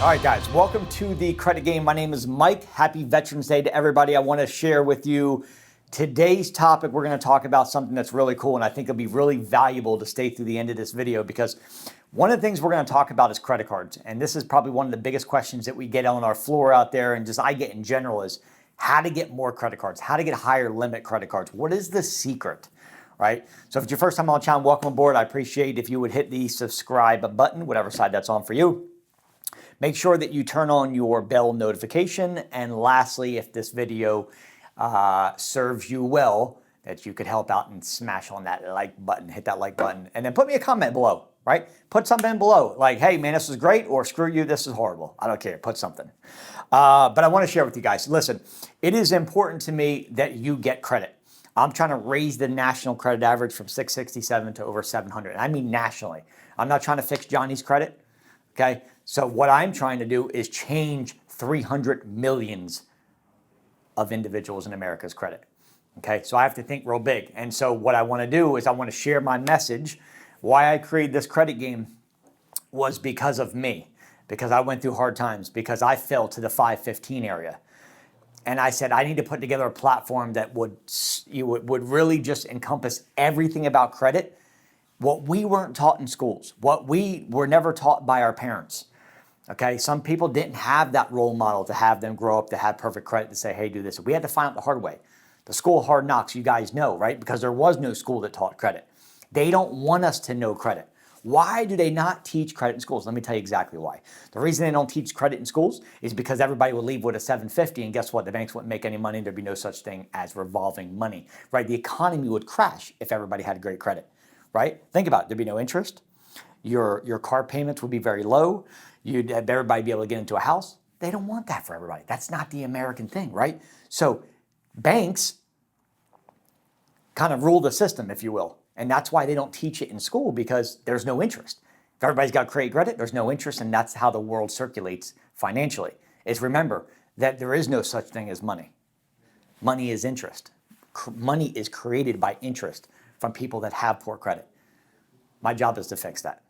All right, guys, welcome to the Credit Game. My name is Mike. Happy Veterans Day to everybody. I want to share with you today's topic. We're going to talk about something that's really cool, and I think it'll be really valuable to stay through the end of this video, because one of the things we're going to talk about is credit cards. And this is probably one of the biggest questions that we get on our floor out there, and just I get in general, is how to get more credit cards, how to get higher limit credit cards. What is the secret? Right? So if it's your first time on the channel, welcome aboard. I appreciate if you would hit the subscribe button, whatever side that's on for you. Make sure that you turn on your bell notification. And lastly, if this video serves you well, that you could help out and smash on that like button, hit that like button, and then put me a comment below, right? Put something below, like, hey man, this is great, or screw you, this is horrible. I don't care, put something. But I want to share with you guys, listen, it is important to me that you get credit. I'm trying to raise the national credit average from 667 to over 700. I mean nationally. I'm not trying to fix Johnny's credit, okay? So what I'm trying to do is change 300 millions of individuals in America's credit, okay? So I have to think real big. And so what I want to do is I want to share my message. Why I created this credit game was because of me, because I went through hard times, because I fell to the 515 area. And I said, I need to put together a platform that would really just encompass everything about credit, what we weren't taught in schools, what we were never taught by our parents. Okay, some people didn't have that role model to have them grow up to have perfect credit to say, hey, do this. We had to find out the hard way. The school of hard knocks, you guys know, right? Because there was no school that taught credit. They don't want us to know credit. Why do they not teach credit in schools? Let me tell you exactly why. The reason they don't teach credit in schools is because everybody would leave with a 750, and guess what? The banks wouldn't make any money. There'd be no such thing as revolving money, right? The economy would crash if everybody had great credit, right? Think about it. There'd be no interest. Your car payments would be very low. You'd have everybody be able to get into a house. They don't want that for everybody. That's not the American thing, right? So banks kind of rule the system, if you will. And that's why they don't teach it in school, because there's no interest. If everybody's got great credit, there's no interest, and that's how the world circulates financially. Is remember that there is no such thing as money. Money is interest. Money is created by interest from people that have poor credit. My job is to fix that.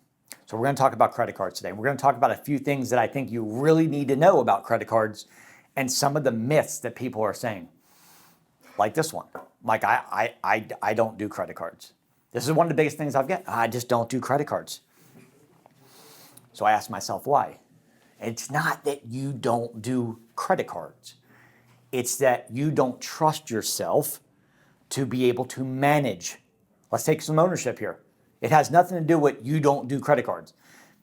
So we're going to talk about credit cards today. We're going to talk about a few things that I think you really need to know about credit cards and some of the myths that people are saying. Like this one. Like, I don't do credit cards. This is one of the biggest things I've got. I just don't do credit cards. So I asked myself why. It's not that you don't do credit cards. It's that you don't trust yourself to be able to manage. Let's take some ownership here. It has nothing to do with you don't do credit cards.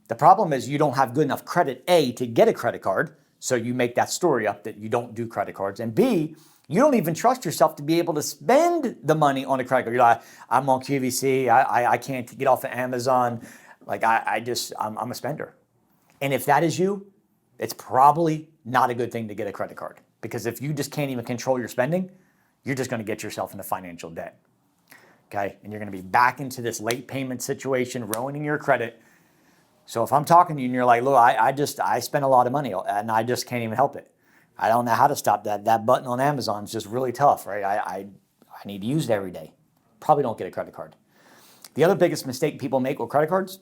The problem is you don't have good enough credit, A, to get a credit card, so you make that story up that you don't do credit cards, and B, you don't even trust yourself to be able to spend the money on a credit card. You're like, I'm on QVC, I can't get off of Amazon, like I'm a spender. And if that is you, it's probably not a good thing to get a credit card, because if you just can't even control your spending, you're just going to get yourself into financial debt. Okay, and you're going to be back into this late payment situation, ruining your credit. So if I'm talking to you and you're like, look, I spend a lot of money and I just can't even help it. I don't know how to stop that. That button on Amazon is just really tough, right? I need to use it every day. Probably don't get a credit card. The other biggest mistake people make with credit cards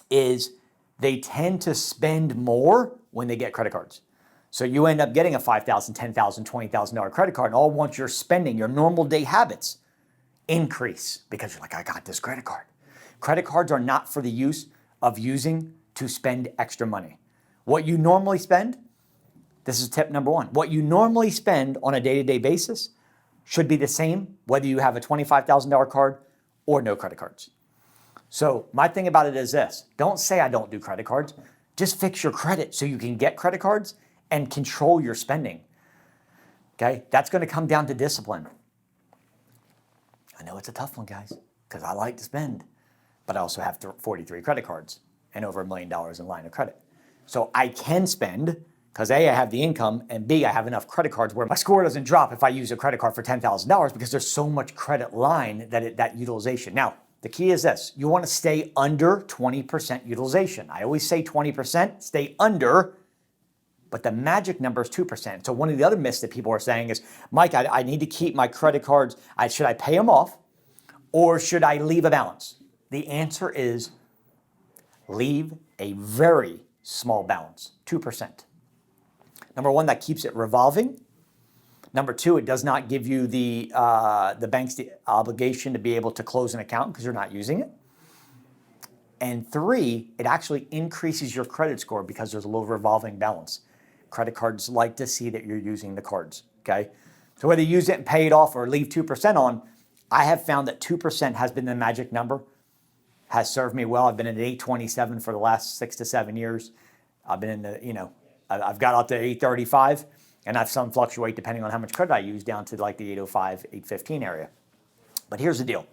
is they tend to spend more when they get credit cards. So you end up getting a $5,000, $10,000, $20,000 credit card, and all once you're spending, your normal day habits increase because you're like, I got this credit card. Credit cards are not for the use of using to spend extra money. What you normally spend, this is tip number one, what you normally spend on a day-to-day basis should be the same whether you have a $25,000 card or no credit cards. So my thing about it is this, don't say I don't do credit cards, just fix your credit so you can get credit cards and control your spending. Okay, that's going to come down to discipline. I know it's a tough one, guys, because I like to spend, but I also have 43 credit cards and over $1 million in line of credit. So I can spend because A, I have the income, and B, I have enough credit cards where my score doesn't drop if I use a credit card for $10,000 because there's so much credit line that utilization. Now, the key is this. You want to stay under 20% utilization. I always say 20%, stay under, but the magic number is 2%. So one of the other myths that people are saying is, Mike, I need to keep my credit cards. Should I pay them off or should I leave a balance? The answer is leave a very small balance, 2%. Number one, that keeps it revolving. Number two, it does not give you the bank's the obligation to be able to close an account because you're not using it. And three, it actually increases your credit score because there's a low revolving balance. Credit cards like to see that you're using the cards, okay? So whether you use it and pay it off or leave 2% on, I have found that 2% has been the magic number, has served me well. I've been at 827 for the last 6 to 7 years. I've been in the, I've got up to 835, and I've some fluctuate depending on how much credit I use down to like the 805, 815 area. But here's the deal.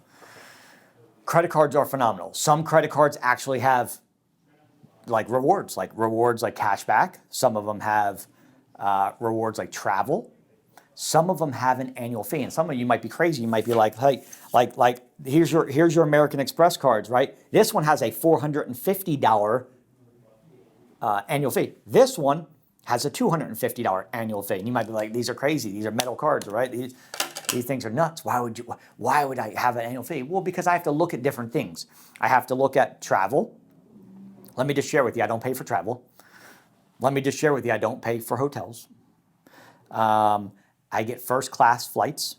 Credit cards are phenomenal. Some credit cards actually have rewards like cash back. Some of them have rewards like travel. Some of them have an annual fee. And some of you might be crazy. You might be like, hey, here's your American Express cards, right? This one has a $450 annual fee. This one has a $250 annual fee. And you might be like, these are crazy. These are metal cards, right? These things are nuts. Why would I have an annual fee? Well, because I have to look at different things. I have to look at travel. Let me just share with you, I don't pay for travel. Let me just share with you, I don't pay for hotels. I get first class flights.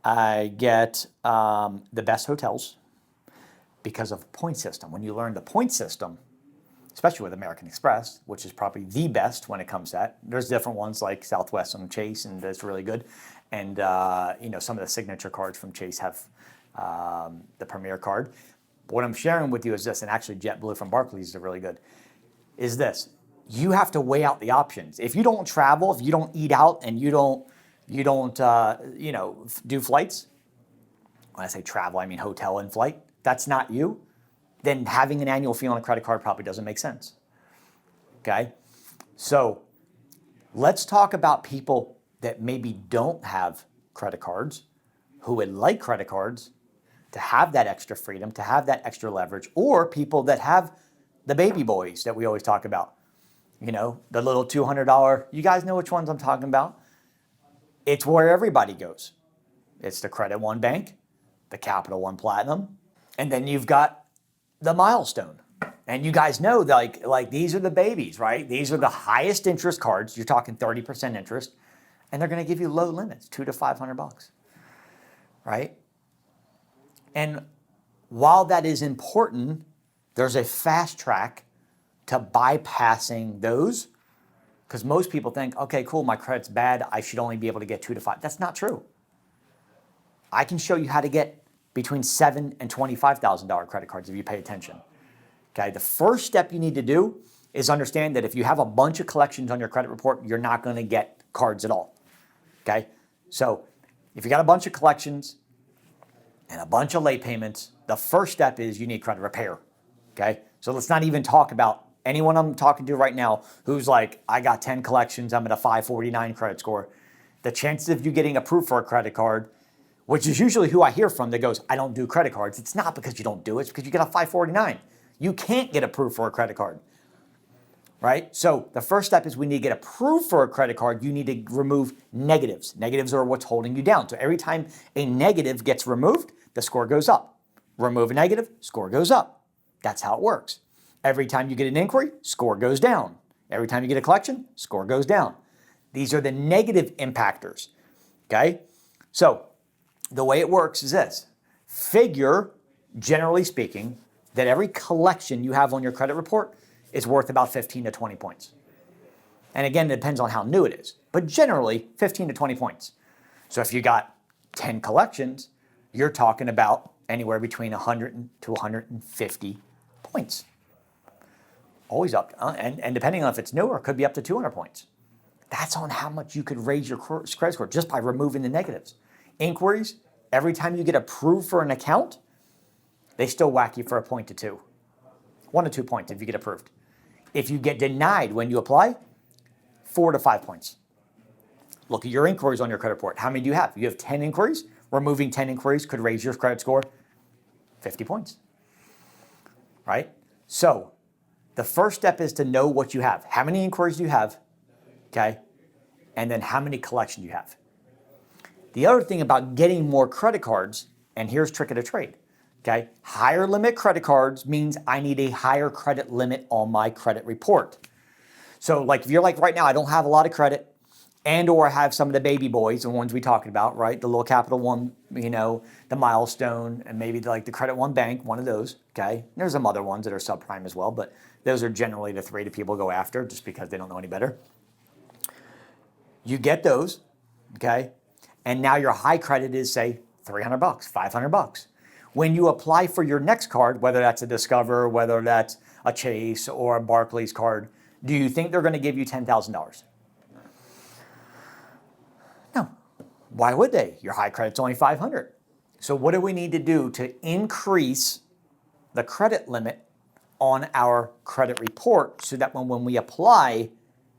I get the best hotels because of the point system. When you learn the point system, especially with American Express, which is probably the best when it comes to that. There's different ones like Southwest and Chase, and that's really good. And some of the signature cards from Chase have the Premier card. But what I'm sharing with you is this, and actually JetBlue from Barclays is really good, is this. You have to weigh out the options. If you don't travel, if you don't eat out, and you don't do flights, when I say travel, I mean hotel and flight, that's not you, then having an annual fee on a credit card probably doesn't make sense. Okay? So let's talk about people that maybe don't have credit cards, who would like credit cards to have that extra freedom, to have that extra leverage, or people that have the baby boys that we always talk about. The little $200, you guys know which ones I'm talking about. It's where everybody goes. It's the Credit One Bank, the Capital One Platinum, and then you've got the Milestone. And you guys know, like these are the babies, right? These are the highest interest cards. You're talking 30% interest, and they're going to give you low limits, $200 to $500, right? And while that is important, there's a fast track to bypassing those, because most people think, okay, cool, my credit's bad, I should only be able to get 2 to 5. That's not true. I can show you how to get between $7,000 and $25,000 credit cards if you pay attention. Okay, the first step you need to do is understand that if you have a bunch of collections on your credit report, you're not going to get cards at all. Okay, so if you got a bunch of collections and a bunch of late payments, the first step is you need credit repair. Okay, so let's not even talk about anyone I'm talking to right now who's like, I got 10 collections, I'm at a 549 credit score. The chances of you getting approved for a credit card, which is usually who I hear from that goes, I don't do credit cards. It's not because you don't do it, it's because you got a 549. You can't get approved for a credit card, right? So the first step is we need to get approved for a credit card. You need to remove negatives. Negatives are what's holding you down. So every time a negative gets removed, the score goes up. Remove a negative, score goes up. That's how it works. Every time you get an inquiry, score goes down. Every time you get a collection, score goes down. These are the negative impactors, okay? So the way it works is this. Figure, generally speaking, that every collection you have on your credit report is worth about 15 to 20 points. And again, it depends on how new it is, but generally 15 to 20 points. So if you got 10 collections, you're talking about anywhere between 100 to 150 points. Always up, and depending on if it's newer, it could be up to 200 points. That's on how much you could raise your credit score just by removing the negatives. Inquiries, every time you get approved for an account, they still whack you for a point to 2. 1 to 2 points if you get approved. If you get denied when you apply, 4 to 5 points. Look at your inquiries on your credit report. How many do you have? You have 10 inquiries. Removing 10 inquiries could raise your credit score 50 points, right? So the first step is to know what you have. How many inquiries do you have, okay? And then how many collections you have. The other thing about getting more credit cards, and here's trick of the trade, Okay, higher limit credit cards means I need a higher credit limit on my credit report. So like if you're like right now, I don't have a lot of credit, and or I have some of the baby boys, the ones we talked about, right? The little Capital One, the Milestone, and maybe like the Credit One Bank, one of those, okay? There's some other ones that are subprime as well, but those are generally the three that people go after just because they don't know any better. You get those, okay? And now your high credit is, say, $300, $500. When you apply for your next card, whether that's a Discover, whether that's a Chase or a Barclays card, do you think they're going to give you $10,000? No. Why would they? Your high credit's only $500. So what do we need to do to increase the credit limit on our credit report so that when we apply,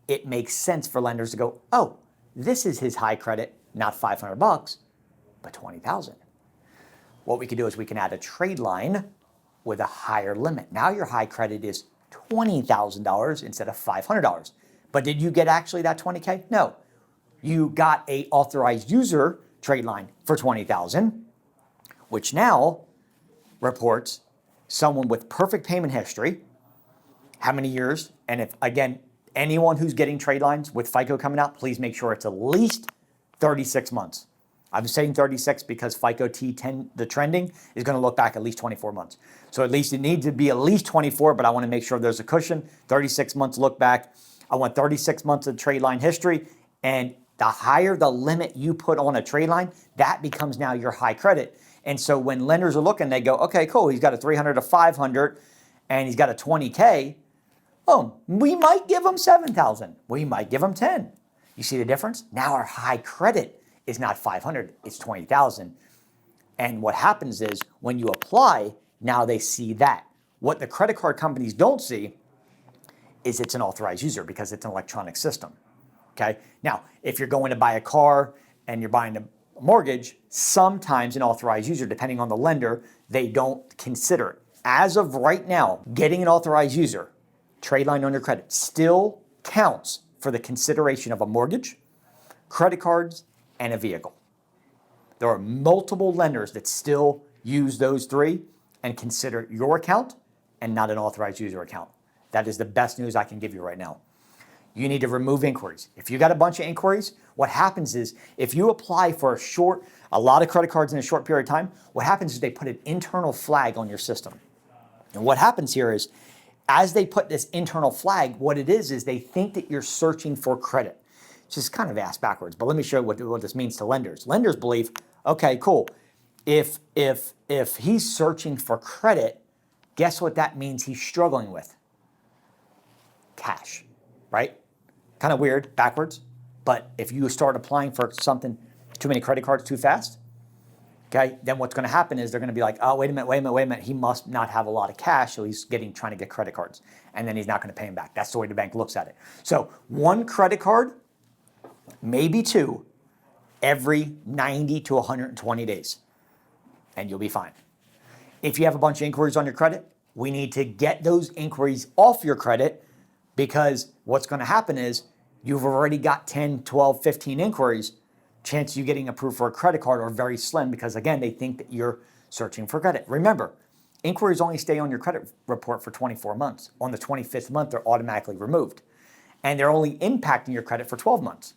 it makes sense for lenders to go, oh, this is his high credit, not $500, but $20,000. What we can do is we can add a trade line with a higher limit. Now your high credit is $20,000 instead of $500. But did you get actually that $20K? No. You got a authorized user trade line for $20,000, which now reports someone with perfect payment history, how many years, and if, again, anyone who's getting trade lines with FICO coming out, please make sure it's at least 36 months. I'm saying 36 because FICO T10, the trending, is going to look back at least 24 months. So at least it needs to be at least 24, but I want to make sure there's a cushion. 36 months look back. I want 36 months of trade line history. And the higher the limit you put on a trade line, that becomes now your high credit. And so when lenders are looking, they go, okay, cool, he's got a 300 to 500 and he's got a 20K. Boom, we might give him 7,000. We might give him 10. You see the difference? Now our high credit is not 500, it's 20,000. And what happens is when you apply, now they see that. What the credit card companies don't see is it's an authorized user because it's an electronic system, okay? Now, if you're going to buy a car and you're buying a mortgage, sometimes an authorized user, depending on the lender, they don't consider it. As of right now, getting an authorized user, trade line on your credit, still counts for the consideration of a mortgage, credit cards, and a vehicle. There are multiple lenders that still use those three and consider your account and not an authorized user account. That is the best news I can give you right now. You need to remove inquiries. If you got a bunch of inquiries, what happens is if you apply for a lot of credit cards in a short period of time, what happens is they put an internal flag on your system. And what happens here is as they put this internal flag, what it is they think that you're searching for credit. It's just kind of ass backwards, but let me show you what this means to lenders. Lenders believe, okay, cool. If he's searching for credit, guess what that means he's struggling with? Cash, right? Kind of weird, backwards. But if you start applying for something, too many credit cards too fast, okay, then what's going to happen is they're going to be like, oh, wait a minute. He must not have a lot of cash, so he's trying to get credit cards. And then he's not going to pay him back. That's the way the bank looks at it. So one credit card, maybe two, every 90 to 120 days, and you'll be fine. If you have a bunch of inquiries on your credit, we need to get those inquiries off your credit because what's going to happen is you've already got 10, 12, 15 inquiries. Chances of you getting approved for a credit card are very slim because, again, they think that you're searching for credit. Remember, inquiries only stay on your credit report for 24 months. On the 25th month, they're automatically removed. And they're only impacting your credit for 12 months.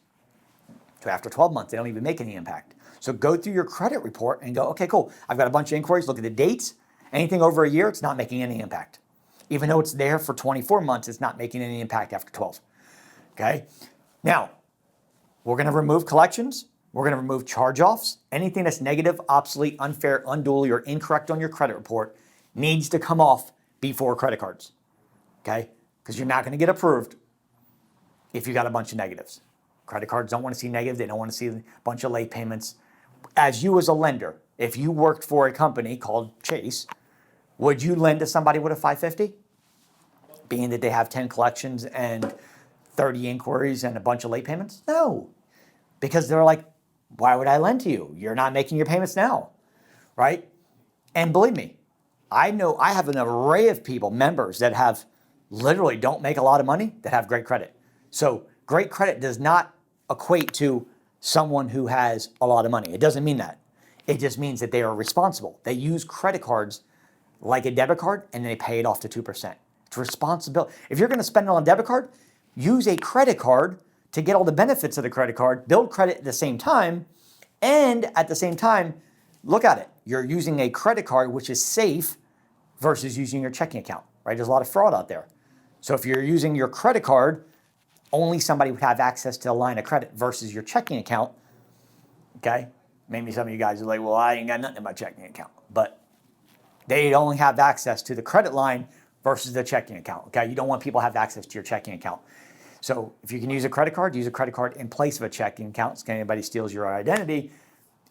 So after 12 months, they don't even make any impact. So go through your credit report and go, okay, cool. I've got a bunch of inquiries. Look at the dates. Anything over a year, it's not making any impact. Even though it's there for 24 months, it's not making any impact after 12. Okay? Now, we're going to remove collections. We're going to remove charge-offs. Anything that's negative, obsolete, unfair, unduly, or incorrect on your credit report needs to come off before credit cards. Okay? Because you're not going to get approved if you got a bunch of negatives. Credit cards don't want to see negatives. They don't want to see a bunch of late payments. As you as a lender, if you worked for a company called Chase, would you lend to somebody with a 550? Being that they have 10 collections and 30 inquiries and a bunch of late payments? No. Because they're like, why would I lend to you? You're not making your payments now, right? And believe me, I know I have an array of people, members that have literally don't make a lot of money that have great credit. So great credit does not equate to someone who has a lot of money. It doesn't mean that. It just means that they are responsible. They use credit cards like a debit card and they pay it off to 2%. It's responsibility. If you're going to spend it on a debit card, use a credit card to get all the benefits of the credit card, build credit at the same time, and at the same time, look at it. You're using a credit card, which is safe, versus using your checking account, right? There's a lot of fraud out there. So if you're using your credit card, only somebody would have access to a line of credit versus your checking account, okay? Maybe some of you guys are like, well, I ain't got nothing in my checking account. But they only have access to the credit line versus the checking account, okay? You don't want people to have access to your checking account. So if you can use a credit card in place of a checking account. So if anybody steals your identity,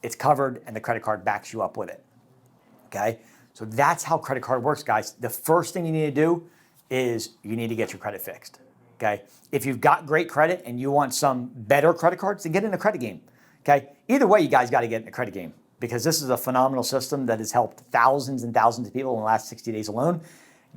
it's covered and the credit card backs you up with it, okay? So that's how credit card works, guys. The first thing you need to do is you need to get your credit fixed, okay? If you've got great credit and you want some better credit cards, then get in the credit game, okay? Either way, you guys got to get in the credit game because this is a phenomenal system that has helped thousands and thousands of people in the last 60 days alone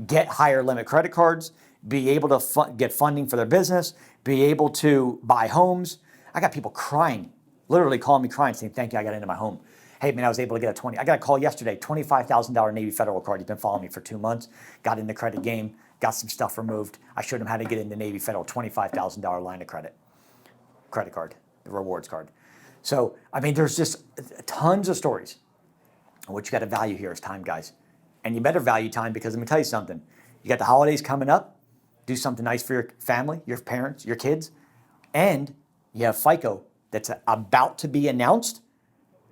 get higher limit credit cards, be able to get funding for their business, be able to buy homes. I got people crying, literally calling me crying, saying, thank you, I got into my home. Hey, man, I was able to get I got a call yesterday, $25,000 Navy Federal card. He's been following me for 2 months, got in the credit game, got some stuff removed. I showed him how to get in the Navy Federal $25,000 line of credit card, the rewards card. So, I mean, there's just tons of stories. And what you got to value here is time, guys. And you better value time because let me tell you something. You got the holidays coming up. Do something nice for your family, your parents, your kids. And you have FICO that's about to be announced.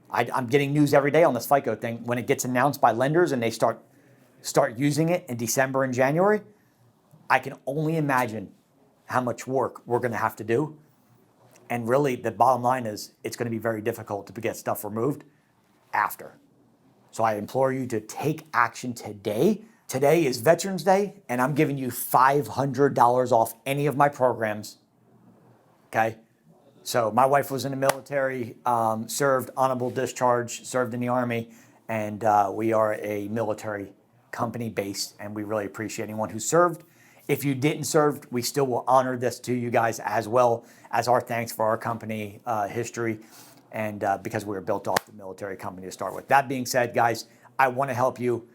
I'm getting news every day on this FICO thing. When it gets announced by lenders and they start using it in December and January, I can only imagine how much work we're going to have to do. And really, the bottom line is it's going to be very difficult to get stuff removed after. So I implore you to take action today. Today is Veterans Day, and I'm giving you $500 off any of my programs, okay? So my wife was in the military, served honorable discharge, served in the Army, and we are a military company based, and we really appreciate anyone who served. If you didn't serve, we still will honor this to you guys as well as our thanks for our company history, and because we were built off the military company to start with. That being said, guys, I want to help you.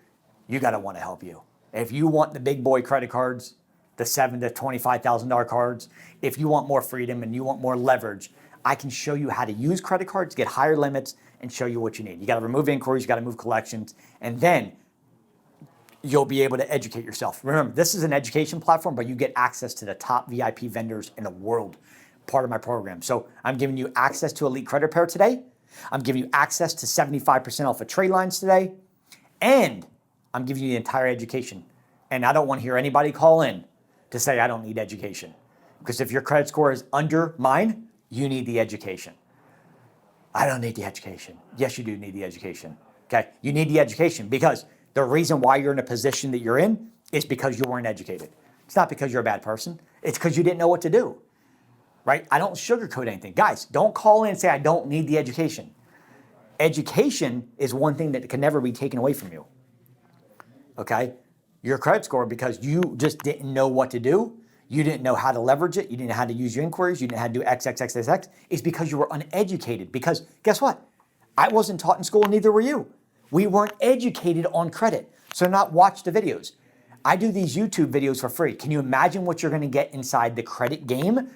You got to want to help you. If you want the big boy credit cards, the $7,000 to $25,000 cards, if you want more freedom and you want more leverage, I can show you how to use credit cards, get higher limits, and show you what you need. You got to remove inquiries, you got to move collections, and then you'll be able to educate yourself. Remember, this is an education platform, but you get access to the top VIP vendors in the world, part of my program. So I'm giving you access to Elite Credit Repair today. I'm giving you access to 75% off of Tradelines today. And I'm giving you the entire education. And I don't want to hear anybody call in to say I don't need education. Because if your credit score is under mine, you need the education. I don't need the education. Yes, you do need the education. Okay? You need the education because the reason why you're in a position that you're in is because you weren't educated. It's not because you're a bad person. It's because you didn't know what to do. Right? I don't sugarcoat anything. Guys, don't call in and say I don't need the education. Education is one thing that can never be taken away from you. Okay? Your credit score, because you just didn't know what to do, you didn't know how to leverage it, you didn't know how to use your inquiries, you didn't know how to do XXXXX, is because you were uneducated. Because guess what? I wasn't taught in school, neither were you. We weren't educated on credit. So not watch the videos. I do these YouTube videos for free. Can you imagine what you're going to get inside the credit game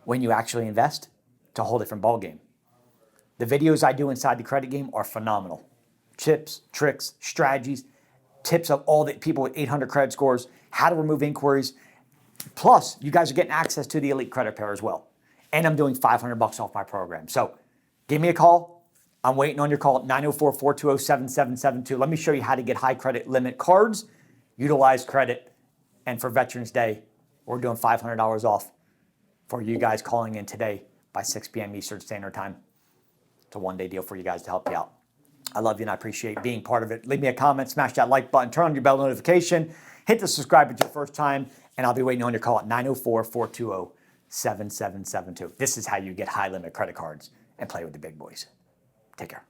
when you actually invest? It's a whole different ballgame. The videos I do inside the credit game are phenomenal. Tips, tricks, strategies, tips of all the people with 800 credit scores, how to remove inquiries. Plus, you guys are getting access to the Elite Credit Repair as well. And I'm doing $500 off my program. So give me a call. I'm waiting on your call at 904-420-7772. Let me show you how to get high credit limit cards, utilize credit. And for Veterans Day, we're doing $500 off for you guys calling in today by 6 p.m. Eastern Standard Time. It's a one-day deal for you guys to help you out. I love you and I appreciate being part of it. Leave me a comment, smash that like button, turn on your bell notification, hit the subscribe if it's your first time, and I'll be waiting on your call at 904-420-7772. This is how you get high limit credit cards and play with the big boys. Take care.